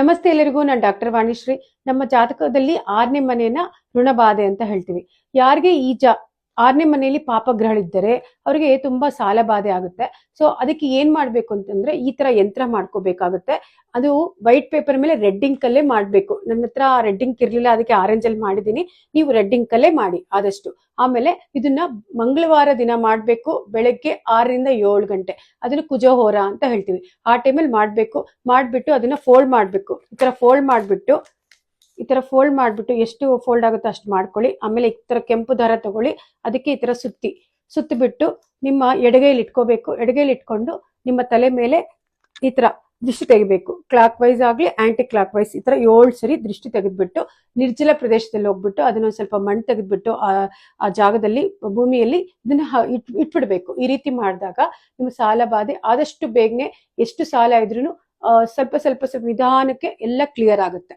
ನಮಸ್ತೆ ಎಲ್ಲರಿಗೂ. ನಾನು ಡಾಕ್ಟರ್ ವಾಣಿಶ್ರೀ. ನಮ್ಮ ಜಾತಕದಲ್ಲಿ 6ನೇ ಮನೆಯನ್ನ ಋಣಬಾಧೆ ಅಂತ ಹೇಳ್ತೀವಿ. ಯಾರಿಗೆ ಈ 6ನೇ ಮನೆಯಲ್ಲಿ ಪಾಪಗ್ರಹಗಳಿದ್ದರೆ ಅವರಿಗೆ ತುಂಬಾ ಸಾಲ ಬಾಧೆ ಆಗುತ್ತೆ. ಸೊ ಅದಕ್ಕೆ ಏನ್ ಮಾಡ್ಬೇಕು ಅಂತಂದ್ರೆ ಈ ತರ ಯಂತ್ರ ಮಾಡ್ಕೋಬೇಕಾಗುತ್ತೆ. ಅದು ವೈಟ್ ಪೇಪರ್ ಮೇಲೆ ರೆಡ್ ಇಂಕ್ ಅಲ್ಲೇ ಮಾಡ್ಬೇಕು. ನನ್ನ ಹತ್ರ ರೆಡ್ ಇಂಕ್ ಇರ್ಲಿಲ್ಲ, ಅದಕ್ಕೆ ಆರೆಂಜ್ ಅಲ್ಲಿ ಮಾಡಿದೀನಿ. ನೀವು ರೆಡ್ ಇಂಕ್ ಅಲ್ಲೇ ಮಾಡಿ ಆದಷ್ಟು. ಆಮೇಲೆ ಇದನ್ನ ಮಂಗಳವಾರ ದಿನ ಮಾಡ್ಬೇಕು, ಬೆಳಗ್ಗೆ 6ರಿಂದ 7 ಗಂಟೆ. ಅದನ್ನ ಕುಜೋಹೋರ ಅಂತ ಹೇಳ್ತೀವಿ. ಆ ಟೈಮಲ್ಲಿ ಮಾಡ್ಬಿಟ್ಟು ಅದನ್ನ ಫೋಲ್ಡ್ ಮಾಡ್ಬೇಕು. ಈ ತರ ಫೋಲ್ಡ್ ಮಾಡ್ಬಿಟ್ಟು ಎಷ್ಟು ಫೋಲ್ಡ್ ಆಗುತ್ತೋ ಅಷ್ಟು ಮಾಡ್ಕೊಳ್ಳಿ. ಆಮೇಲೆ ಈ ತರ ಕೆಂಪು ದಾರ ತಗೊಳ್ಳಿ, ಅದಕ್ಕೆ ಈ ತರ ಸುತ್ತಿಬಿಟ್ಟು ನಿಮ್ಮ ಎಡಗೈಲಿ ಇಟ್ಕೋಬೇಕು. ಎಡಗೈಲಿ ಇಟ್ಕೊಂಡು ನಿಮ್ಮ ತಲೆ ಮೇಲೆ ಈ ತರ ದೃಷ್ಟಿ ತೆಗಿಬೇಕು. ಕ್ಲಾಕ್ ವೈಸ್ ಆಗ್ಲಿ ಆಂಟಿ ಕ್ಲಾಕ್ ವೈಸ್ ಈ ತರ 7 ಸರಿ ದೃಷ್ಟಿ ತೆಗೆದ್ಬಿಟ್ಟು ನಿರ್ಜಲ ಪ್ರದೇಶದಲ್ಲಿ ಹೋಗ್ಬಿಟ್ಟು ಅದನ್ನ ಸ್ವಲ್ಪ ಮಣ್ಣು ತೆಗೆದ್ಬಿಟ್ಟು ಆ ಜಾಗದಲ್ಲಿ ಭೂಮಿಯಲ್ಲಿ ಇದನ್ನ ಇಟ್ಬಿಡ್ಬೇಕು. ಈ ರೀತಿ ಮಾಡಿದಾಗ ನಿಮ್ಮ ಸಾಲ ಬಾಧೆ ಆದಷ್ಟು ಬೇಗನೆ, ಎಷ್ಟು ಸಾಲ ಇದ್ರೂ ಸ್ವಲ್ಪ ನಿಧಾನಕ್ಕೆ ಎಲ್ಲ ಕ್ಲಿಯರ್ ಆಗುತ್ತೆ.